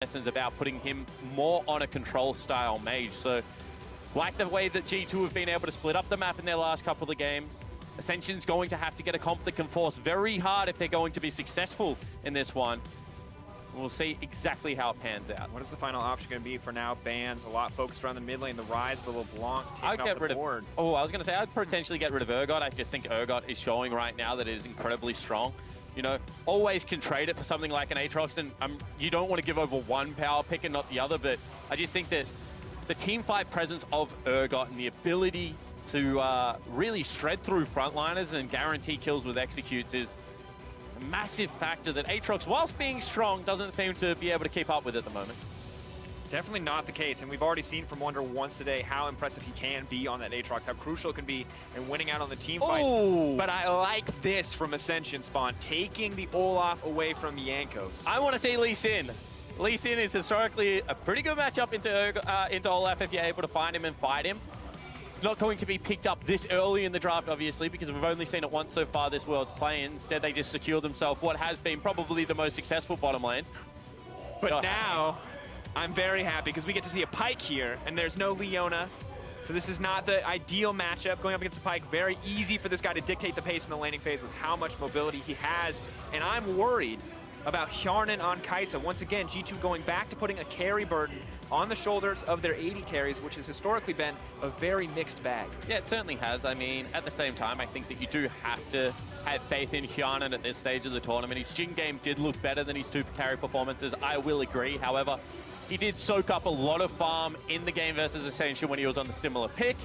lessons about putting him more on a control style mage. So like the way that G2 have been able to split up the map in their last couple of games, Ascension's going to have to get a comp that can force very hard if they're going to be successful in this one. We'll see exactly how it pans out. What is the final option going to be for now? Bans a lot focused around the mid lane, the rise of the LeBlanc taking off the board. I was going to say I'd potentially get rid of Urgot. I just think Urgot is showing right now that it is incredibly strong. You know, always can trade it for something like an Aatrox, and you don't want to give over one power pick and not the other, but I just think that the team fight presence of Urgot and the ability to really shred through frontliners and guarantee kills with executes is a massive factor that Aatrox, whilst being strong, doesn't seem to be able to keep up with at the moment. Definitely not the case, and we've already seen from Wonder once today how impressive he can be on that Aatrox, how crucial it can be in winning out on the team fights. But I like this from Ascension Spawn, taking the Olaf away from Jankos. I want to see Lee Sin. Lee Sin is historically a pretty good matchup into Olaf if you're able to find him and fight him. It's not going to be picked up this early in the draft, obviously, because we've only seen it once so far this World's play. Instead, they just secure themselves what has been probably the most successful bottom lane. But now, I'm very happy because we get to see a Pyke here, and there's no Leona. So this is not the ideal matchup. Going up against a Pyke, very easy for this guy to dictate the pace in the laning phase with how much mobility he has. And I'm worried about Hjarnan on Kai'Sa. Once again, G2 going back to putting a carry burden on the shoulders of their AD carries, which has historically been a very mixed bag. Yeah, it certainly has. I mean, at the same time, I think that you do have to have faith in Hjarnan at this stage of the tournament. His Jhin game did look better than his two carry performances, I will agree. However, he did soak up a lot of farm in the game versus Ascension when he was on the similar pick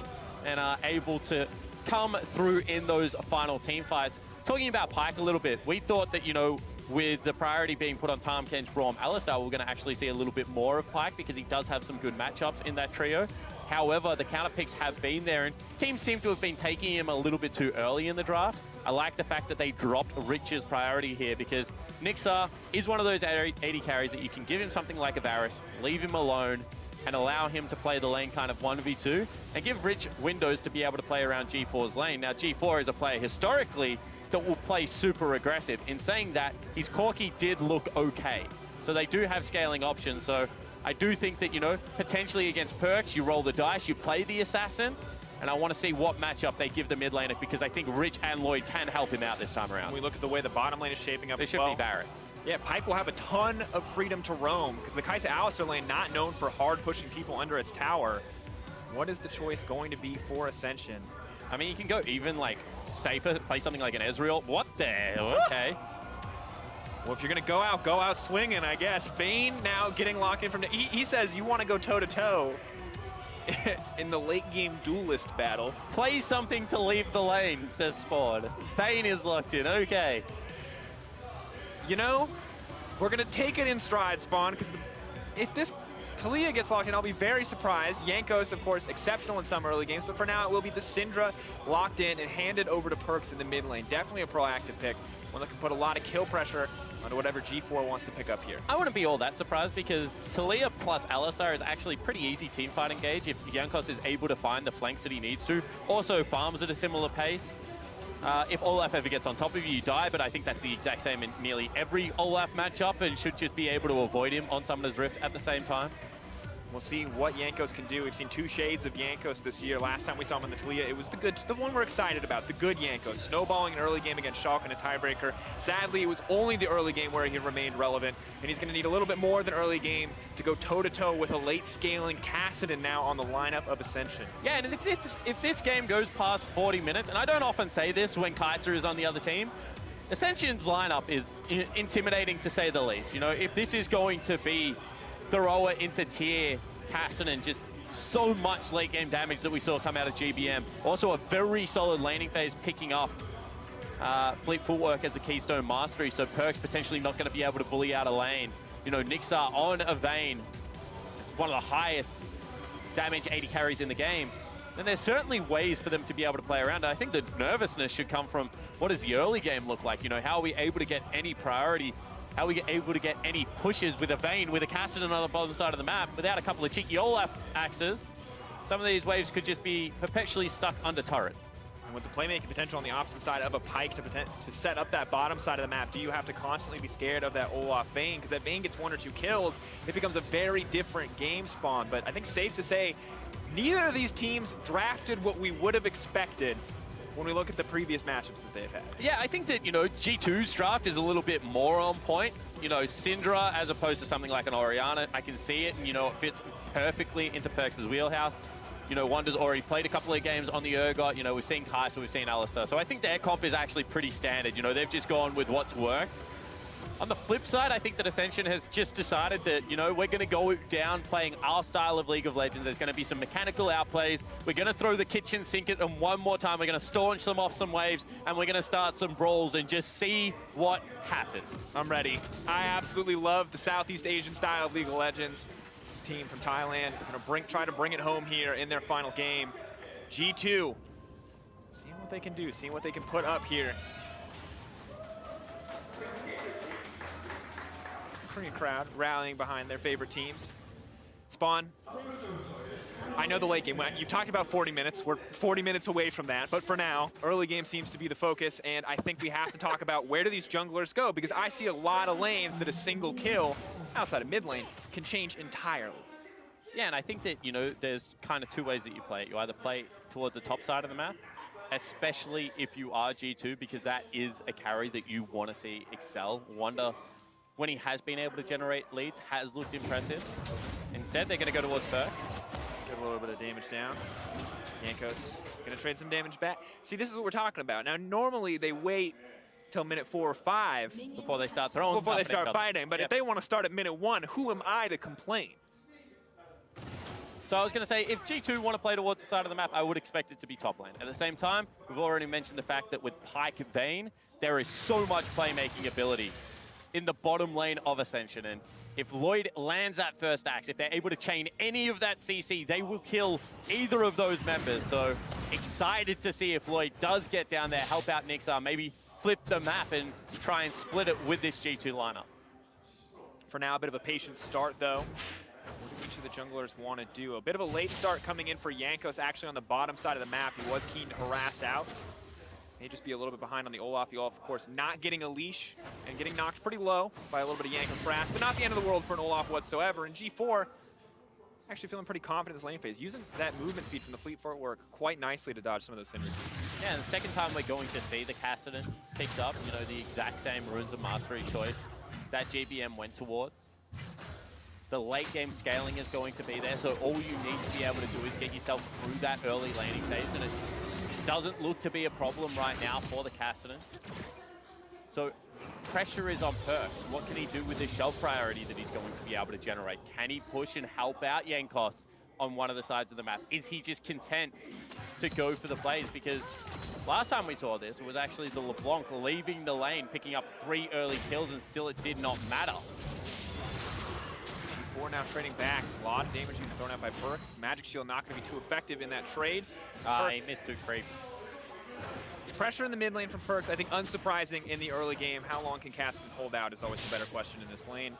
and able to come through in those final team fights. Talking about Pyke a little bit, we thought that, you know, with the priority being put on Tahm Kench, Braum, Alistar, we're going to actually see a little bit more of Pyke because he does have some good matchups in that trio. However, the counter picks have been there, and teams seem to have been taking him a little bit too early in the draft. I like the fact that they dropped Rich's priority here because Nixar is one of those AD carries that you can give him something like a Varus, leave him alone, and allow him to play the lane kind of 1v2, and give Rich windows to be able to play around G4's lane. Now, G4 is a player historically that will play super aggressive. In saying that, his Corki did look okay. So they do have scaling options. So I do think that, you know, potentially against Perks, you roll the dice, you play the Assassin, and I want to see what matchup they give the mid laner because I think Rich and Lloyd can help him out this time around. When we look at the way the bottom lane is shaping up It should be Varus. Yeah, Pyke will have a ton of freedom to roam because the Kai'Sa Alistar lane not known for hard pushing people under its tower. What is the choice going to be for Ascension? I mean, you can go even like safer, play something like an Ezreal. What the? Okay. Well, if you're going to go out swinging, I guess. Vayne now getting locked in from... He says you want to go toe-to-toe in the late-game duelist battle. Play something to leave the lane, says Spawn. Vayne is locked in. Okay. You know, we're going to take it in stride, Spawn, because if this Taliyah gets locked in, I'll be very surprised. Jankos, of course, exceptional in some early games, but for now it will be the Syndra locked in and handed over to Perks in the mid lane. Definitely a proactive pick, one that can put a lot of kill pressure onto whatever G4 wants to pick up here. I wouldn't be all that surprised because Taliyah plus Alistar is actually pretty easy team fight engage if Jankos is able to find the flanks that he needs to. Also farms at a similar pace. If Olaf ever gets on top of you, you die, but I think that's the exact same in nearly every Olaf matchup and should just be able to avoid him on Summoner's Rift at the same time. We'll see what Jankos can do. We've seen two shades of Jankos this year. Last time we saw him in the Taliyah, it was the one we're excited about, the good Jankos. Snowballing an early game against Schalke in a tiebreaker. Sadly, it was only the early game where he remained relevant, and he's going to need a little bit more than early game to go toe-to-toe with a late-scaling Kassadin now on the lineup of Ascension. Yeah, and if this game goes past 40 minutes, and I don't often say this when Kai'Sa is on the other team, Ascension's lineup is intimidating to say the least. You know, if this is going to be thrower into tier, Kassadin, just so much late game damage that we saw come out of GBM. Also a very solid laning phase picking up Fleet Footwork as a keystone mastery, so Perks potentially not going to be able to bully out a lane. You know, Nixar on a Vayne, one of the highest damage 80 carries in the game. And there's certainly ways for them to be able to play around. I think the nervousness should come from what does the early game look like? You know, how are we able to get any priority? How are we able to get any pushes with a Vayne, with a Kassadin on the bottom side of the map, without a couple of cheeky Olaf axes? Some of these waves could just be perpetually stuck under turret. And with the playmaking potential on the opposite side of a Pyke to set up that bottom side of the map, do you have to constantly be scared of that Olaf Vayne? Because that Vayne gets 1 or 2 kills, it becomes a very different game spawn. But I think safe to say, neither of these teams drafted what we would have expected when we look at the previous matchups that they've had. Yeah, I think that, G2's draft is a little bit more on point. Syndra, as opposed to something like an Orianna, I can see it, and, it fits perfectly into Perks' wheelhouse. Wonder's already played a couple of games on the Urgot. We've seen Kai'Sa, we've seen Alistar. So I think their comp is actually pretty standard. They've just gone with what's worked. On the flip side, I think that Ascension has just decided that, we're going to go down playing our style of League of Legends. There's going to be some mechanical outplays. We're going to throw the kitchen sink at them one more time. We're going to staunch them off some waves, and we're going to start some brawls and just see what happens. I'm ready. I absolutely love the Southeast Asian style of League of Legends. This team from Thailand going to try to bring it home here in their final game. G2, seeing what they can do, seeing what they can put up here. Korean crowd rallying behind their favorite teams. Spawn, I know the late game. You've talked about 40 minutes. We're 40 minutes away from that. But for now, early game seems to be the focus. And I think we have to talk about where do these junglers go? Because I see a lot of lanes that a single kill outside of mid lane can change entirely. Yeah, and I think that, there's kind of 2 ways that you play it. You either play towards the top side of the map, especially if you are G2, because that is a carry that you want to see excel. Wonder, when he has been able to generate leads, has looked impressive. Instead, they're going to go towards Perk. Get a little bit of damage down. Jankos going to trade some damage back. See, this is what we're talking about. Now, normally they wait till minute 4 or 5 before they start throwing. Before they start fighting. But if they want to start at minute 1, who am I to complain? So I was going to say, if G2 want to play towards the side of the map, I would expect it to be top lane. At the same time, we've already mentioned the fact that with Pyke Vayne, there is so much playmaking ability in the bottom lane of Ascension. And if Lloyd lands that first axe, if they're able to chain any of that CC, they will kill either of those members. So excited to see if Lloyd does get down there, help out Nixar, maybe flip the map and try and split it with this G2 lineup. For now, a bit of a patient start, though. What do each of the junglers want to do? A bit of a late start coming in for Jankos, actually on the bottom side of the map. He was keen to harass out. May just be a little bit behind on the Olaf. The Olaf, of course, not getting a leash and getting knocked pretty low by a little bit of Jankos harass, but not the end of the world for an Olaf whatsoever. And G4, actually feeling pretty confident in this lane phase, using that movement speed from the fleet footwork quite nicely to dodge some of those synergies. Yeah, and the second time we're going to see the Kassadin picked up, the exact same Runes of Mastery choice that GBM went towards. The late game scaling is going to be there, so all you need to be able to do is get yourself through that early laning phase, and it doesn't look to be a problem right now for the Kassadin. So pressure is on Perk. What can he do with the shelf priority that he's going to be able to generate? Can he push and help out Jankos on one of the sides of the map? Is he just content to go for the plays? Because last time we saw this, it was actually the LeBlanc leaving the lane, picking up 3 early kills, and still it did not matter. G4 now trading back. A lot of damage being thrown out by Perks. Magic Shield not going to be too effective in that trade. He missed 2 creeps. Pressure in the mid lane from Perks, I think unsurprising in the early game. How long can Kassadin hold out is always the better question in this lane.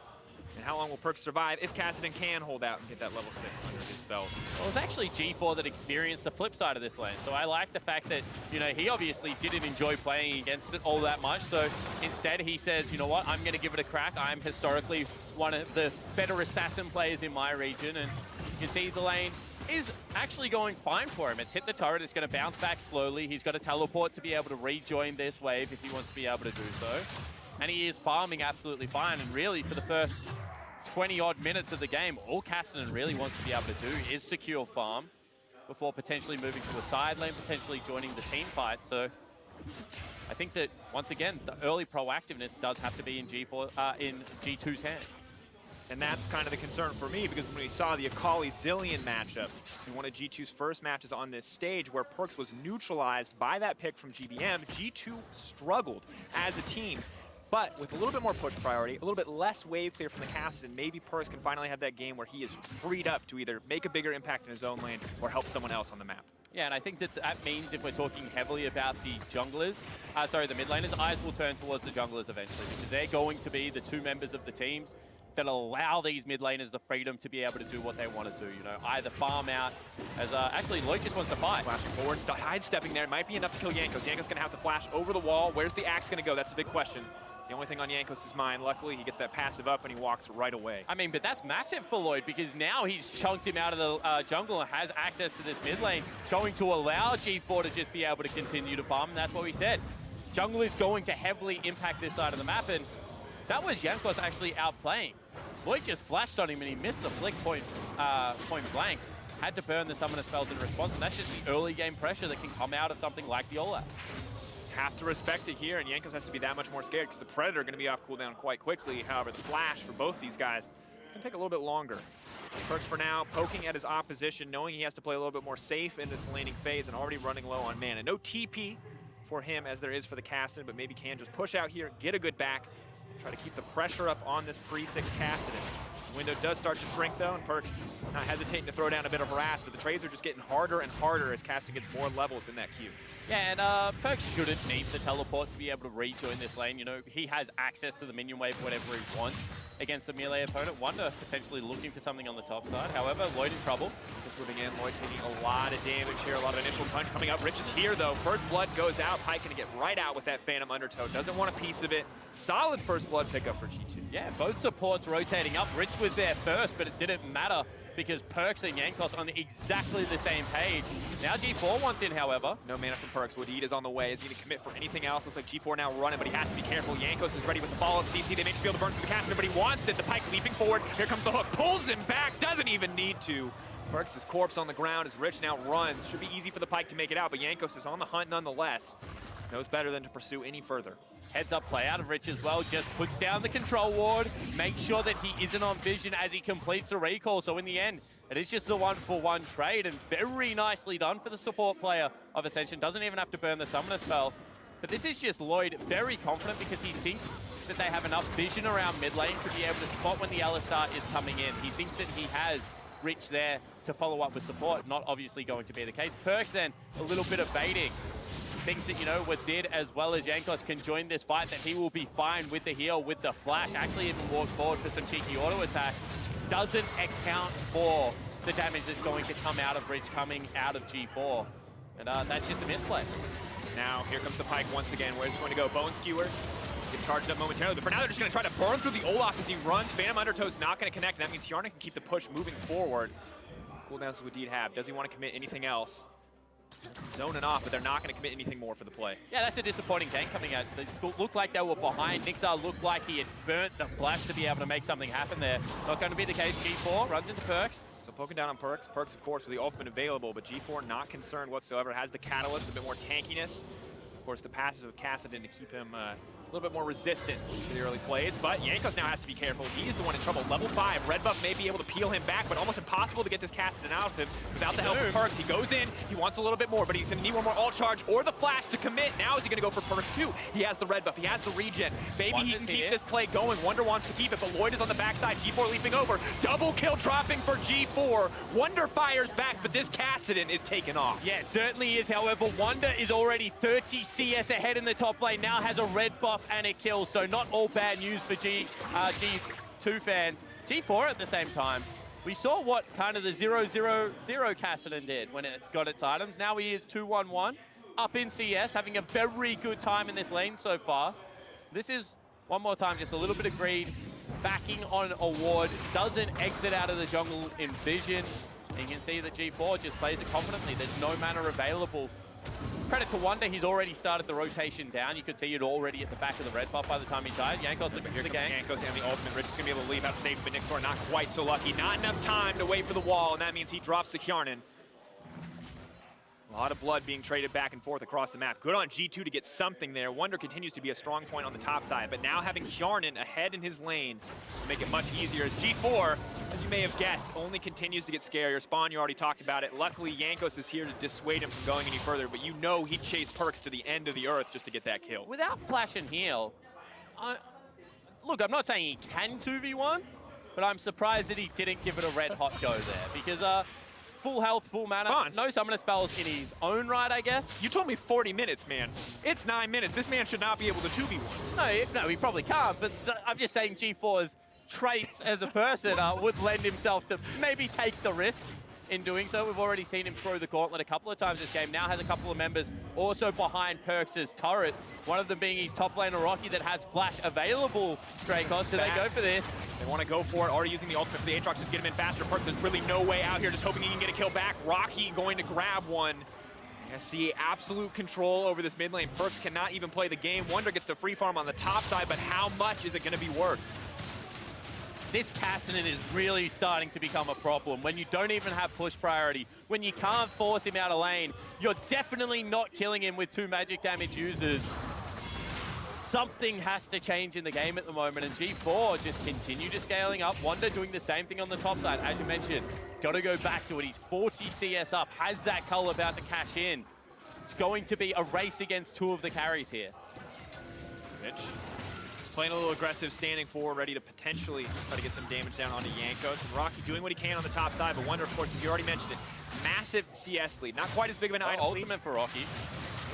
And how long will Perks survive if Kassadin can hold out and get that level 6 under his belt? Well, it's actually G4 that experienced the flip side of this lane. So I like the fact that, he obviously didn't enjoy playing against it all that much. So instead he says, you know what, I'm going to give it a crack. I'm historically one of the better assassin players in my region. And you can see the lane is actually going fine for him. It's hit the turret. It's going to bounce back slowly. He's got a teleport to be able to rejoin this wave if he wants to be able to do so. And he is farming absolutely fine. And really, for the first 20-odd minutes of the game, all Kassadin really wants to be able to do is secure farm before potentially moving to a side lane, potentially joining the team fight. So I think that, once again, the early proactiveness does have to be in G2's hands. And that's kind of the concern for me, because when we saw the Akali Zillion matchup in one of G2's first matches on this stage, where Perks was neutralized by that pick from GBM, G2 struggled as a team. But with a little bit more push priority, a little bit less wave clear from the Kassadin, maybe Perks can finally have that game where he is freed up to either make a bigger impact in his own lane or help someone else on the map. Yeah, and I think that means if we're talking heavily about the junglers, the mid laners, eyes will turn towards the junglers eventually, because they're going to be the 2 members of the teams that allow these mid laners the freedom to be able to do what they want to do. You know, either farm out, as actually Lloyd just wants to fight. Flashing forward, sidestepping there. Might be enough to kill Jankos. Jankos going to have to flash over the wall. Where's the axe going to go? That's the big question. The only thing on Jankos' mind, luckily, he gets that passive up and he walks right away. I mean, but that's massive for Lloyd because now he's chunked him out of the jungle and has access to this mid lane, going to allow G4 to just be able to continue to farm, and that's what we said. Jungle is going to heavily impact this side of the map, and that was Jankos actually outplaying. Lloyd just flashed on him and he missed the flick point blank. Had to burn the summoner spells in response, and that's just the early game pressure that can come out of something like the Olaf. Have to respect it here, and Jankos has to be that much more scared because the Predator going to be off cooldown quite quickly. However, the flash for both these guys, it's going to take a little bit longer. Perks for now, poking at his opposition, knowing he has to play a little bit more safe in this laning phase and already running low on mana. No TP for him as there is for the Kassadin, but maybe can just push out here, get a good back, try to keep the pressure up on this pre-6 Kassadin. The window does start to shrink though, and Perks not hesitating to throw down a bit of harass, but the trades are just getting harder and harder as Kassadin gets more levels in that queue. Yeah, and Perks shouldn't need the teleport to be able to rejoin this lane. You know, he has access to the minion wave whenever he wants against a melee opponent. Wonder potentially looking for something on the top side. However, Lloyd in trouble. Just moving in, Lloyd taking a lot of damage here, a lot of initial punch coming up. Rich is here though. First blood goes out. Pike gonna get right out with that Phantom Undertow. Doesn't want a piece of it. Solid first blood pickup for G2. Yeah, both supports rotating up. Rich was there first, but it didn't matter because Perks and Jankos on exactly the same page. Now G4 wants in, however. No mana from Perks. Wadid is on the way. Is he going to commit for anything else? Looks like G4 now running, but he has to be careful. Jankos is ready with the follow-up CC. They may just be able to burn through the Kassadin, but he wants it. The Pike leaping forward. Here comes the hook. Pulls him back. Doesn't even need to. Perks' corpse on the ground as Rich now runs. Should be easy for the Pike to make it out, but Jankos is on the hunt nonetheless. Knows better than to pursue any further. Heads up play out of Rich as well, just puts down the control ward, makes sure that he isn't on vision as he completes the recall. So in the end, it is just a 1-for-1 trade, and very nicely done for the support player of Ascension. Doesn't even have to burn the summoner spell. But this is just Lloyd very confident because he thinks that they have enough vision around mid lane to be able to spot when the Alistar is coming in. He thinks that he has Rich there to follow up with support. Not obviously going to be the case. Perks then, a little bit of baiting. Thinks that, you know, Wadid as well as Jankos can join this fight, that he will be fine with the heal, with the flash. Actually even walk forward for some cheeky auto attack. Doesn't account for the damage that's going to come out of Rich coming out of G4. And that's just a misplay. Now, here comes the Pike once again. Where's it going to go? Bone Skewer. Get charged up momentarily, but for now they're just going to try to burn through the Olaf as he runs. Phantom Undertow's not going to connect, and that means Hjarna can keep the push moving forward. Cooldowns would Wadid have. Does he want to commit anything else? Zoning off, but they're not going to commit anything more for the play. Yeah, that's a disappointing gank coming out. They looked like they were behind. Nixar looked like he had burnt the flash to be able to make something happen there. Not going to be the case. G4 runs into Perks. So poking down on Perks. Perks, of course, with the ultimate available, but G4 not concerned whatsoever. Has the catalyst, a bit more tankiness. Of course, the passive of Kassadin to keep him a little bit more resistant to the early plays, but Jankos now has to be careful. He is the one in trouble. Level 5, red buff may be able to peel him back, but almost impossible to get this Kassadin out of him without the help of Perks. He goes in, he wants a little bit more, but he's gonna need one more alt charge or the flash to commit. Now is he gonna go for Perks too? He has the red buff, he has the regen. Maybe he can keep this play going. Wonder wants to keep it, but Lloyd is on the backside. G4 leaping over. Double kill dropping for G4. Wonder fires back, but this Kassadin is taken off. Yeah, it certainly is. However, Wonder is already 30 CS ahead in the top lane, now has a red buff and a kill, so not all bad news for G2 fans. G4 at the same time, we saw what kind of the 0-0-0 Kassadin did when it got its items. Now he is 2-1-1, up in CS, having a very good time in this lane so far. This is, one more time, just a little bit of greed, backing on a ward, doesn't exit out of the jungle in vision. And you can see that G4 just plays it confidently. There's no mana available. Credit to Wonder, he's already started the rotation down. You could see it already at the back of the red buff by the time he died. Jankos looking for the game. Jankos and the ultimate. Rich is going to be able to leave out safe, but Nixor not quite so lucky. Not enough time to wait for the wall, and that means he drops the Hjarnan. A lot of blood being traded back and forth across the map. Good on G2 to get something there. Wonder continues to be a strong point on the top side, but now having Hjarnan ahead in his lane will make it much easier as G4, as you may have guessed, only continues to get scarier. Spawn, you already talked about it. Luckily, Jankos is here to dissuade him from going any further, but you know he'd chase Perks to the end of the earth just to get that kill. Without flash and heal, look, I'm not saying he can 2v1, but I'm surprised that he didn't give it a red hot go there, because full health, full mana, no summoner spells in his own right, I guess. You told me 40 minutes, man. It's 9 minutes. This man should not be able to 2v1. No, he probably can't, but I'm just saying G4's traits as a person would lend himself to maybe take the risk in doing so. We've already seen him throw the gauntlet a couple of times this game. Now has a couple of members also behind Perks' turret. One of them being his top laner, Rocky, that has flash available. Dracos, do they go for this? They want to go for it, already using the ultimate for the Aatrox to get him in faster. Perks, there's really no way out here, just hoping he can get a kill back. Rocky going to grab one. ASC absolute control over this mid lane. Perks cannot even play the game. Wonder gets to free farm on the top side, but how much is it going to be worth? This Cassidy is really starting to become a problem. When you don't even have push priority, when you can't force him out of lane, you're definitely not killing him with 2 magic damage users. Something has to change in the game at the moment, and G4 just continue to scaling up. Wonder doing the same thing on the top side. As you mentioned, got to go back to it. He's 40 CS up, has that cull about to cash in. It's going to be a race against 2 of the carries here. Mitch playing a little aggressive, standing forward, ready to potentially try to get some damage down onto Jankos. And Rocky doing what he can on the top side, but Wonder, of course, as you already mentioned it, massive CS lead. Not quite as big of an item lead. Ultimate for Rocky.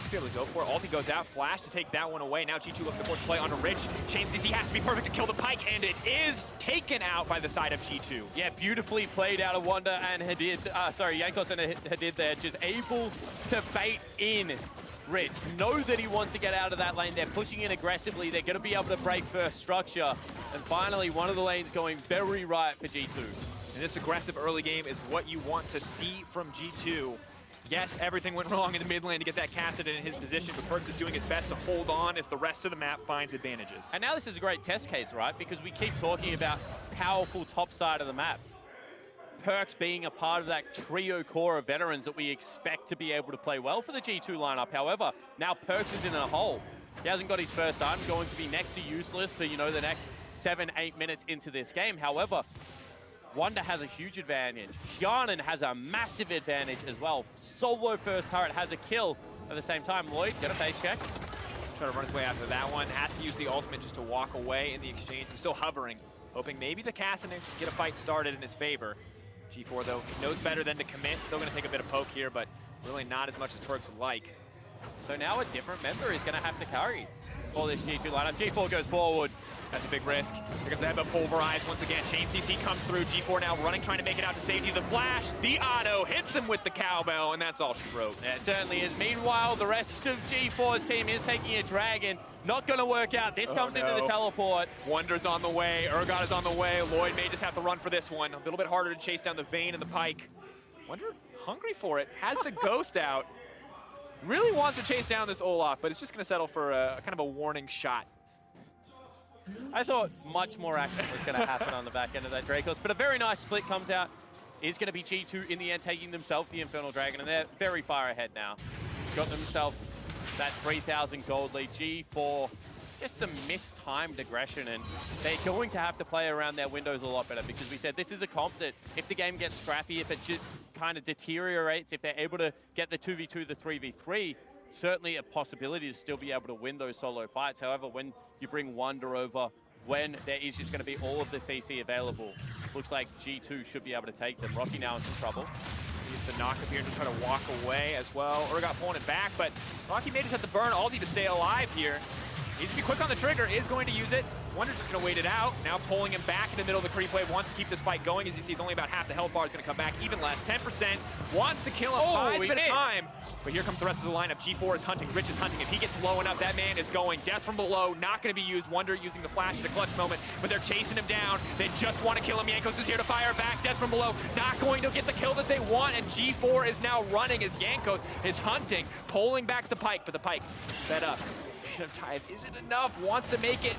Be able to go for it. Ulti goes out, flash to take that one away. Now G2 looking to force play onto Rich. Chain CC has to be perfect to kill the Pike, and it is taken out by the side of G2. Yeah, beautifully played out of Wonder and Hadid. Jankos and Hadid there, just able to bait in Rich. Know that he wants to get out of that lane. They're pushing in aggressively. They're going to be able to break first structure. And finally, one of the lanes going very right for G2. And this aggressive early game is what you want to see from G2. Yes, everything went wrong in the mid lane to get that Cassidy in his position, but Perks is doing his best to hold on as the rest of the map finds advantages. And now this is a great test case, right? Because we keep talking about powerful top side of the map. Perks being a part of that trio core of veterans that we expect to be able to play well for the G2 lineup. However, now Perks is in a hole. He hasn't got his first item, going to be next to useless for, the next 7-8 minutes into this game. However, Wonder has a huge advantage. Shannon has a massive advantage as well. Solo first turret has a kill at the same time. Lloyd, get a face check. Try to run his way after that one. Has to use the ultimate just to walk away in the exchange. He's still hovering, hoping maybe the Cassidy can get a fight started in his favor. G4, though, knows better than to commit. Still going to take a bit of poke here, but really not as much as Perks would like. So now a different member is going to have to carry for this G2 lineup. G4 goes forward. That's a big risk. Here comes the headbutt pulverized once again. Chain CC comes through. G4 now running, trying to make it out to safety. The flash, the auto hits him with the cowbell, and that's all she wrote. Yeah, it certainly is. Meanwhile, the rest of G4's team is taking a dragon. Not going to work out. This comes into the teleport. Wonder's on the way. Urgot is on the way. Lloyd may just have to run for this one. A little bit harder to chase down the Vayne and the Pike. Wonder hungry for it. Has the Ghost out. Really wants to chase down this Olaf, but it's just going to settle for a kind of a warning shot. I thought much more action was going to happen on the back end of that Dracos, but a very nice split comes out. Is going to be G2 in the end taking themselves the Infernal Dragon, and they're very far ahead now. Got themselves that 3,000 gold lead. G4, just some mistimed aggression, and they're going to have to play around their windows a lot better, because we said this is a comp that if the game gets scrappy, if it just kind of deteriorates, if they're able to get the 2v2, the 3v3, certainly a possibility to still be able to win those solo fights. However, when you bring Wonder over, when there is just going to be all of the CC available, looks like G2 should be able to take them. Rocky now in some trouble. Use the knock up here to try to walk away as well. Urgot pulling it back, but Rocky may just have to burn Aldi to stay alive here. Needs to be quick on the trigger, is going to use it. Wonder's just going to wait it out. Now pulling him back in the middle of the creep wave. Wants to keep this fight going. As you see, he's only about half the health bar. Is going to come back even less. 10%. Wants to kill him. Buys a bit of time. But here comes the rest of the lineup. G4 is hunting. Rich is hunting. If he gets low enough, that man is going. Death from below. Not going to be used. Wonder using the flash at a clutch moment. But they're chasing him down. They just want to kill him. Jankos is here to fire back. Death from below. Not going to get the kill that they want. And G4 is now running as Jankos is hunting. Pulling back the Pike. But the Pike is sped up. Time isn't enough. Wants to make it.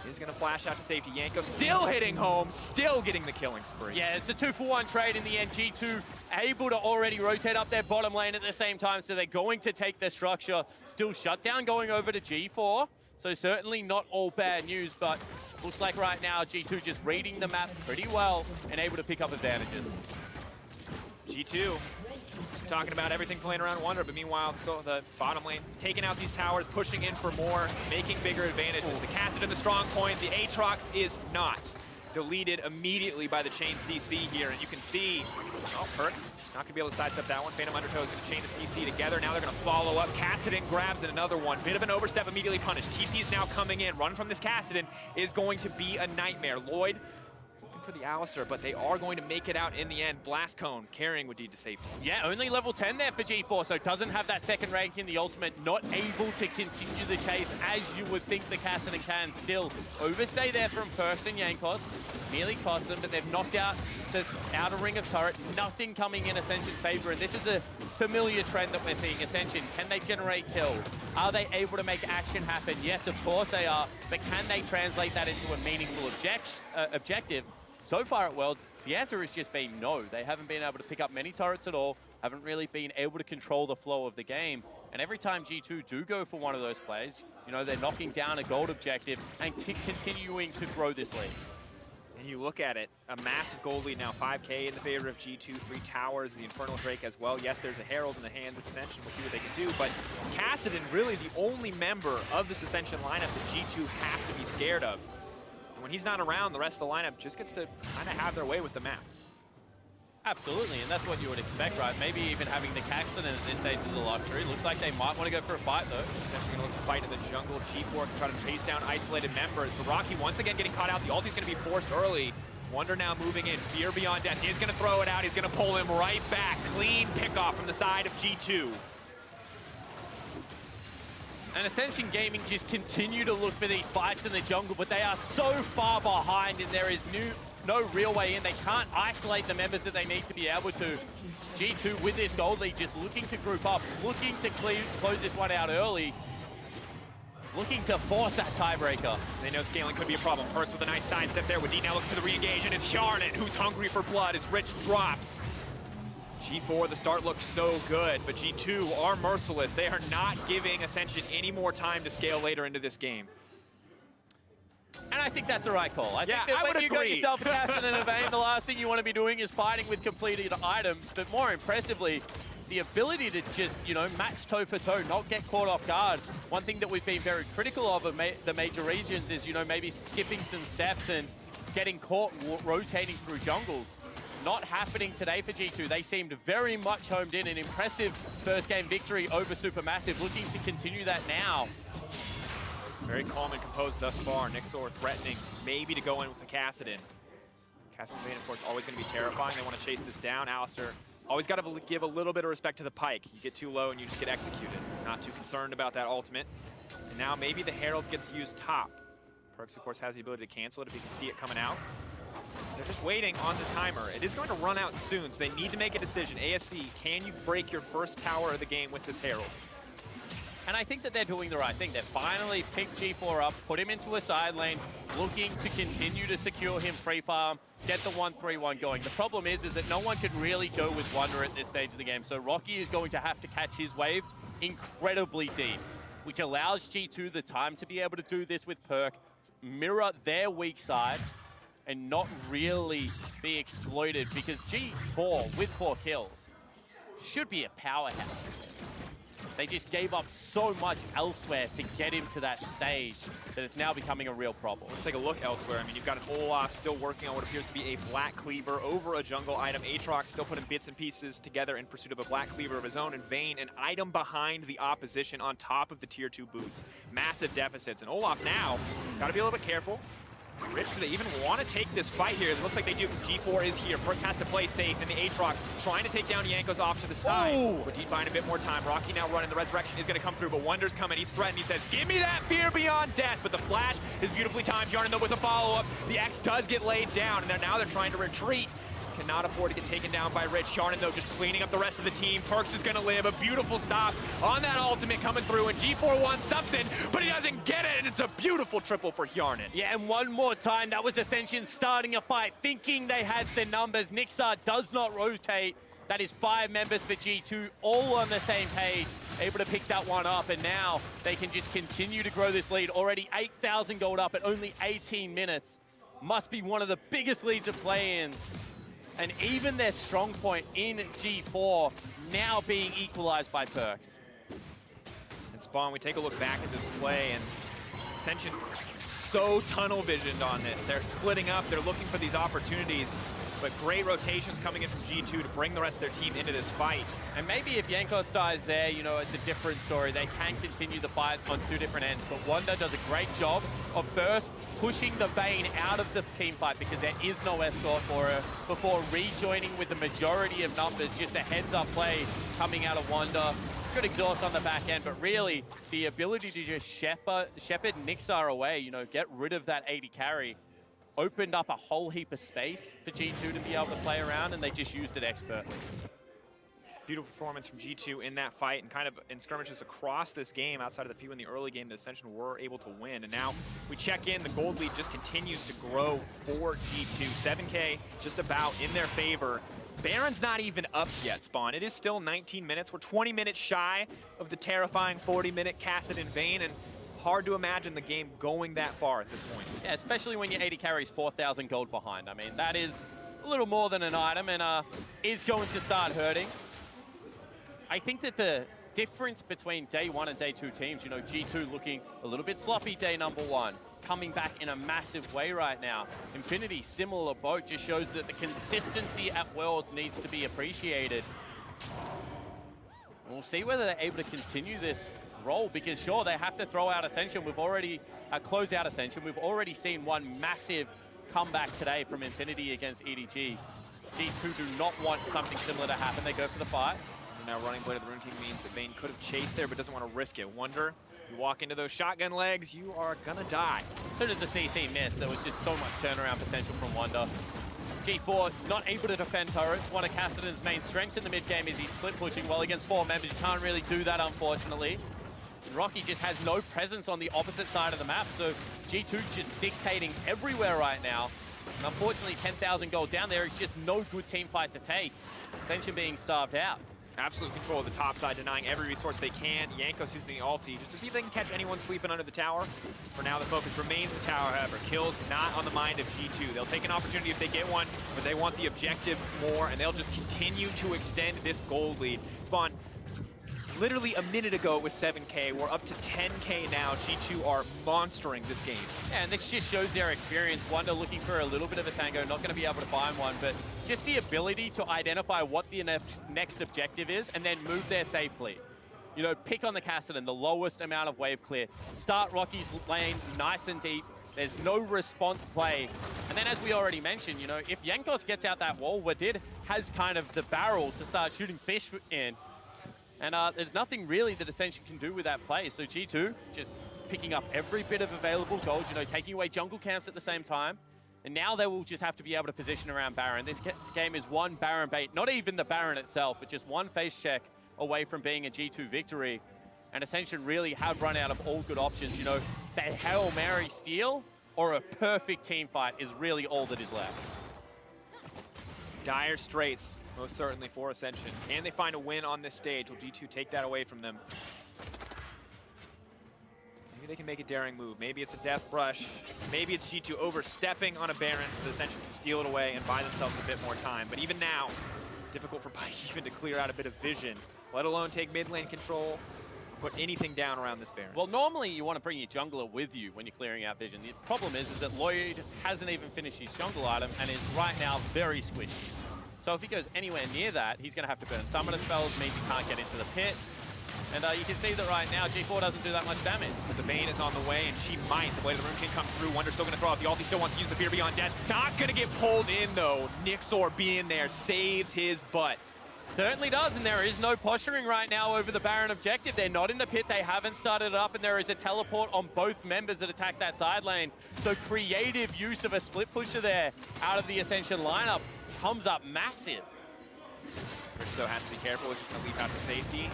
Is going to flash out to safety. Jankos still hitting home, still getting the killing spree. Yeah, it's a 2-for-1 trade in the end. G2 able to already rotate up their bottom lane at the same time, so they're going to take their structure. Still shut down going over to G4, so certainly not all bad news, but looks like right now G2 just reading the map pretty well and able to pick up advantages. G2 talking about everything playing around Wonder, but meanwhile, so the bottom lane taking out these towers, pushing in for more, making bigger advantages. The Cassidy in the strong point, the Aatrox is not. deleted immediately by the chain CC here, and you can see, oh, Perks not gonna be able to sidestep that one. Phantom Undertow is gonna chain the CC together. Now they're gonna follow up. Kassadin grabs another one. Bit of an overstep, immediately punished. TP's now coming in. Run from this Kassadin is going to be a nightmare. Lloyd looking for the Alistar, but they are going to make it out in the end. Blast Cone carrying with deed to safety. Yeah, only level 10 there for G4, so doesn't have that second rank in the ultimate, not able to continue the chase as you would think the Kassadin can. Still, overstay there from Perks and Jankos. Nearly cost them, but they've knocked out the outer ring of turret. Nothing coming in Ascension's favor, and this is a familiar trend that we're seeing. Ascension, can they generate kills? Are they able to make action happen? Yes, of course they are, but can they translate that into a meaningful objective? So far at Worlds, the answer has just been no. They haven't been able to pick up many turrets at all, haven't really been able to control the flow of the game. And every time G2 do go for one of those plays, you know, they're knocking down a gold objective and continuing to grow this lead. And you look at it, a massive gold lead now, 5K in the favor of G2, 3 towers, the Infernal Drake as well. Yes, there's a Herald in the hands of Ascension. We'll see what they can do, but Kassadin really the only member of this Ascension lineup that G2 have to be scared of. And when he's not around, the rest of the lineup just gets to kind of have their way with the map. Absolutely, and that's what you would expect, right? Maybe even having the Kassadin at this stage is a luxury. Looks like they might want to go for a fight, though. Essentially going to look to fight in the jungle. G4 can try to chase down isolated members. But Rocky once again getting caught out. The ulti's going to be forced early. Wonder now moving in. Fear Beyond Death is going to throw it out. He's going to pull him right back. Clean pickoff from the side of G2. And Ascension Gaming just continue to look for these fights in the jungle, but they are so far behind, and there is no real way in. They can't isolate the members that they need to be able to. G2 with this gold lead just looking to group up, looking to close this one out early, looking to force that tiebreaker. They know scaling could be a problem. Perks with a nice sidestep there. With D now looking for the re-engage, and it's Hjarnan who's hungry for blood as Rich drops. G4, the start looks so good, but G2 are merciless. They are not giving Ascension any more time to scale later into this game. And I think that's the right call. I think that I when would you got agree. yourself a Kassadin and a Vayne, the last thing you want to be doing is fighting with completed items, but more impressively, the ability to just, you know, match toe for toe, not get caught off guard. One thing that we've been very critical of the major regions is, you know, maybe skipping some steps and getting caught rotating through jungles. Not happening today for G2. They seemed very much homed in. An impressive first game victory over Supermassive, looking to continue that now. Very calm and composed thus far. Nixor threatening maybe to go in with the Kassadin. Kassadin, of course, always going to be terrifying. They want to chase this down. Alistar always got to give a little bit of respect to the Pike. You get too low and you just get executed. Not too concerned about that ultimate. And now maybe the Herald gets used top. Perks, of course, has the ability to cancel it if you can see it coming out. They're just waiting on the timer. It is going to run out soon, so they need to make a decision. ASC, can you break your first tower of the game with this Herald? And I think that they're doing the right thing. They finally picked G4 up, put him into a side lane, looking to continue to secure him free farm, get the 1-3-1 going. The problem is that no one can really go with Wonder at this stage of the game. So Rocky is going to have to catch his wave incredibly deep, which allows G2 the time to be able to do this with Perk, mirror their weak side, and not really be exploited, because G4 with 4 kills should be a powerhouse. They just gave up so much elsewhere to get him to that stage that it's now becoming a real problem. Let's take a look elsewhere. I mean, you've got an Olaf still working on what appears to be a Black Cleaver over a jungle item. Aatrox still putting bits and pieces together in pursuit of a Black Cleaver of his own, and Vayne, an item behind the opposition on top of the tier 2 boots. Massive deficits, and Olaf now got to be a little bit careful. Rich, do they even want to take this fight here? It looks like they do, because G4 is here. Perks has to play safe, and the Aatrox trying to take down Jankos off to the side. But he's buying a bit more time. Rocky now running. The resurrection is going to come through, but Wonder's coming. He's threatened. He says, give me that Fear Beyond Death. But the flash is beautifully timed. Hjarnan, though, with a follow-up. The X does get laid down, and now they're trying to retreat. Cannot afford to get taken down by Rich. Hjarnan, though, just cleaning up the rest of the team. Perks is going to live. A beautiful stop on that ultimate coming through, and G4 wants something, but he doesn't get it, and it's a beautiful triple for Hjarnan. Yeah, and one more time, that was Ascension starting a fight, thinking they had the numbers. Nixar does not rotate. That is 5 members for G2, all on the same page, able to pick that one up, and now they can just continue to grow this lead. Already 8,000 gold up at only 18 minutes. Must be one of the biggest leads of play-ins. And even their strong point in G4 now being equalized by Perks. And Spawn, we take a look back at this play, and Ascension so tunnel visioned on this. They're splitting up, they're looking for these opportunities, but great rotations coming in from G2 to bring the rest of their team into this fight. And maybe if Jankos dies there, you know, it's a different story. They can continue the fight on two different ends, but Wonder does a great job of first pushing the Vayne out of the team fight because there is no escort for her before rejoining with the majority of numbers. Just a heads-up play coming out of Wonder. Good exhaust on the back end, but really the ability to just shepherd Nixar away, you know, get rid of that 80 carry, opened up a whole heap of space for G2 to be able to play around, and they just used it expertly. Beautiful performance from G2 in that fight and kind of in skirmishes across this game outside of the few in the early game that Ascension were able to win. And now we check in, the gold lead just continues to grow for G2. 7K just about in their favor. Baron's not even up yet, Spawn. It is still 19 minutes. We're 20 minutes shy of the terrifying 40-minute Kassadin Vayne, and hard to imagine the game going that far at this point. Yeah, especially when your 80 carries 4,000 gold behind. I mean, that is a little more than an item and is going to start hurting. I think that the difference between day one and day two teams, you know, G2 looking a little bit sloppy day number one, coming back in a massive way right now. Infinity, similar boat, just shows that the consistency at Worlds needs to be appreciated. We'll see whether they're able to continue this role, because sure, they have to throw out Ascension. We've already closed out Ascension. We've already seen one massive comeback today from Infinity against EDG. G2 do not want something similar to happen. They go for the fight. And now running Blade of the Rune King means that Vayne could have chased there, but doesn't want to risk it. Wonder, you walk into those shotgun legs, you are gonna die. As soon as the CC missed, there was just so much turnaround potential from Wonder. G4 not able to defend turrets. One of Kassadin's main strengths in the mid game is he's split pushing. Well, against 4 members, you can't really do that, unfortunately. And Rocky just has no presence on the opposite side of the map, so G2 just dictating everywhere right now. And unfortunately, 10,000 gold down there is just no good team fight to take. Ascension being starved out. Absolute control of the top side, denying every resource they can. Jankos using the ulti just to see if they can catch anyone sleeping under the tower. For now, the focus remains the tower, however. Kills not on the mind of G2. They'll take an opportunity if they get one, but they want the objectives more, and they'll just continue to extend this gold lead. Spawn, literally a minute ago it was 7K. We're up to 10K now. G2 are monstering this game. Yeah, and this just shows their experience. Wonder looking for a little bit of a tango, not going to be able to find one, but just the ability to identify what the next objective is and then move there safely. You know, pick on the Kassadin, the lowest amount of wave clear. Start Rocky's lane nice and deep. There's no response play. And then as we already mentioned, you know, if Jankos gets out that wall, Wadid has kind of the barrel to start shooting fish in. And there's nothing really that Ascension can do with that play. So G2 just picking up every bit of available gold, you know, taking away jungle camps at the same time. And now they will just have to be able to position around Baron. This game is one Baron bait, not even the Baron itself, but just one face check away from being a G2 victory. And Ascension really have run out of all good options. You know, the Hail Mary steal or a perfect team fight is really all that is left. Dire straits, most certainly for Ascension. Can they find a win on this stage? Will G2 take that away from them? Maybe they can make a daring move. Maybe it's a death brush. Maybe it's G2 overstepping on a Baron so that Ascension can steal it away and buy themselves a bit more time. But even now, difficult for Pike even to clear out a bit of vision, let alone take mid lane control, put anything down around this Baron. Well, normally you want to bring your jungler with you when you're clearing out vision. The problem is that Lloyd hasn't even finished his jungle item and is right now very squishy. So if he goes anywhere near that, he's going to have to burn summoner spells, means he can't get into the pit. And you can see that right now, G4 doesn't do that much damage. But the Vayne is on the way, and she might. The Blade of the Rune King comes through. Wonder's still going to throw out the ult. He still wants to use the Fear Beyond Death. Not going to get pulled in, though. Nixor being there saves his butt. Certainly does, and there is no posturing right now over the Baron objective. They're not in the pit, they haven't started it up, and there is a teleport on both members that attack that side lane. So creative use of a split pusher there out of the Ascension lineup comes up massive. Rich, though, has to be careful. He's just going to leap out to safety.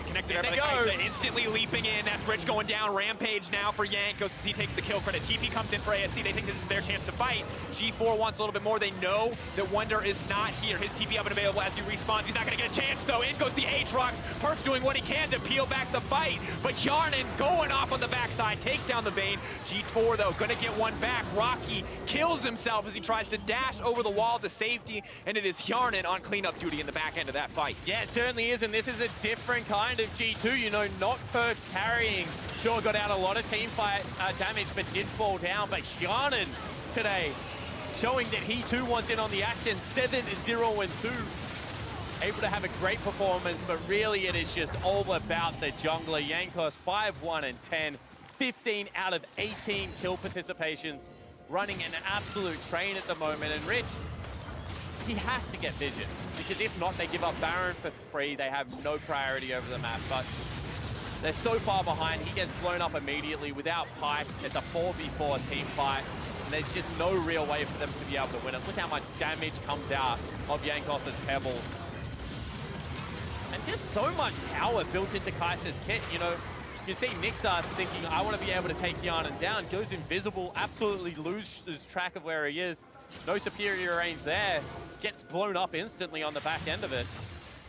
Connected there they go. go. Instantly leaping in. That's Rich going down. Rampage now for Jankos as he takes the kill credit. TP comes in for ASC. They think this is their chance to fight. G4 wants a little bit more. They know that Wonder is not here. His TP up and available as he respawns. He's not going to get a chance, though. In goes the Aatrox. Perkz doing what he can to peel back the fight. But Yarnan going off on the backside. Takes down the Vayne. G4, though, going to get one back. Rocky kills himself as he tries to dash over the wall to safety. And it is Yarnan on cleanup duty in the back end of that fight. Yeah, it certainly is. And this is a different kind of G2, you know, not Perks carrying. Sure, got out a lot of team fight damage, but did fall down. But Hjarnan today showing that he too wants in on the action. 7-0-2. Able to have a great performance, but really it is just all about the jungler. Jankos 5-1-10, 15 out of 18 kill participations, running an absolute train at the moment. And Rich, he has to get vision, because if not, they give up Baron for free. They have no priority over the map, but they're so far behind. He gets blown up immediately without Pyke. It's a 4v4 team fight, and there's just no real way for them to be able to win it. Look how much damage comes out of Jankos' Pebbles. And just so much power built into Kaiser's kit. You know, you can see Nixar thinking, I want to be able to take Hjarnan down. Goes invisible, absolutely loses track of where he is. No superior range there. Gets blown up instantly on the back end of it.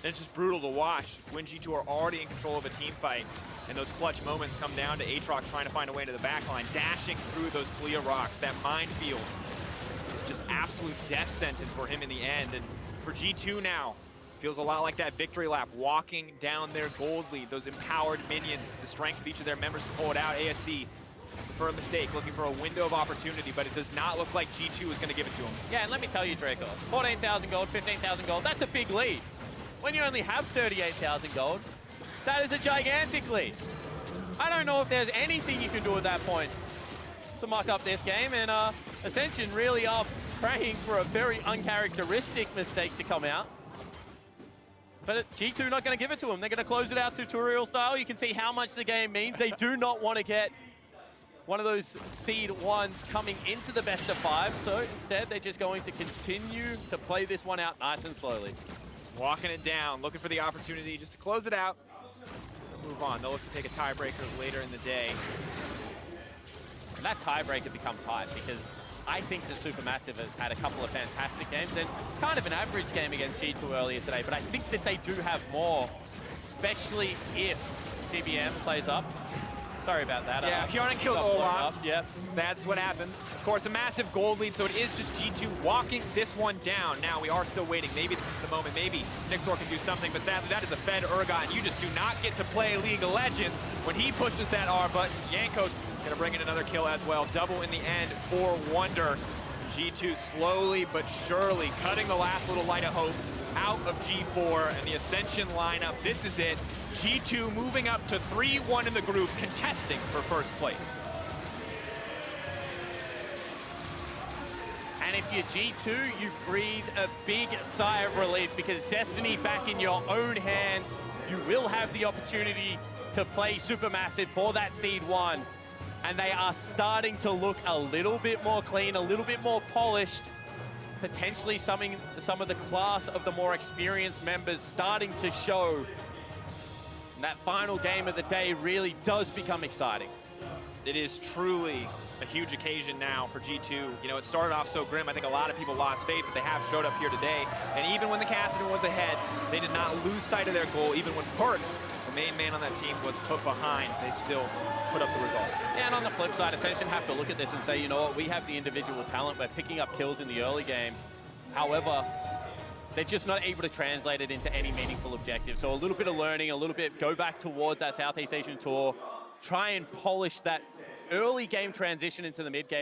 And it's just brutal to watch when G2 are already in control of a team fight. And those clutch moments come down to Aatrox trying to find a way to the backline, dashing through those Talia rocks. That minefield is just absolute death sentence for him in the end. And for G2 now, feels a lot like that victory lap, walking down their gold lead, those empowered minions, the strength of each of their members to pull it out. ASC for a mistake, looking for a window of opportunity, but it does not look like G2 is going to give it to him. Yeah, and let me tell you, Draco, 14,000 gold, 15,000 gold, that's a big lead. When you only have 38,000 gold, that is a gigantic lead. I don't know if there's anything you can do at that point to muck up this game, and Ascension really are praying for a very uncharacteristic mistake to come out. But G2 not going to give it to them. They're going to close it out tutorial style. You can see how much the game means. They do not want to get one of those seed ones coming into the best of 5. So instead, they're just going to continue to play this one out nice and slowly. Walking it down, looking for the opportunity just to close it out. They'll move on. They'll look to take a tiebreaker later in the day. And that tiebreaker becomes hard because I think that Supermassive has had a couple of fantastic games and kind of an average game against G2 earlier today, but I think that they do have more, especially if TBM plays up. Sorry about that. Yeah, Hjarnan killed Olaf. Yep. That's what happens. Of course, a massive gold lead, so it is just G2 walking this one down. Now, we are still waiting. Maybe this is the moment. Maybe Nixor can do something, but sadly, that is a fed Urgot, and you just do not get to play League of Legends when he pushes that R button. Jankos gonna bring in another kill as well. Double in the end for Wonder. G2 slowly but surely cutting the last little light of hope out of G4 and the Ascension lineup. This is it. G2 moving up to 3-1 in the group, contesting for first place. And if you're G2, you breathe a big sigh of relief because Destiny back in your own hands. You will have the opportunity to play Supermassive for that seed 1. And they are starting to look a little bit more clean, a little bit more polished. Potentially some of the class of the more experienced members starting to show. And that final game of the day really does become exciting. It is truly a huge occasion now for G2. You know, it started off so grim. I think a lot of people lost faith, but they have showed up here today. And even when the Cassidy was ahead, they did not lose sight of their goal. Even when Perks, the main man on that team, was put behind, they still put up the results. And on the flip side, Ascension have to look at this and say, you know what, we have the individual talent. We're picking up kills in the early game. However, they're just not able to translate it into any meaningful objective. So a little bit of learning, a little bit go back towards that Southeast Asian tour, try and polish that early game transition into the mid game.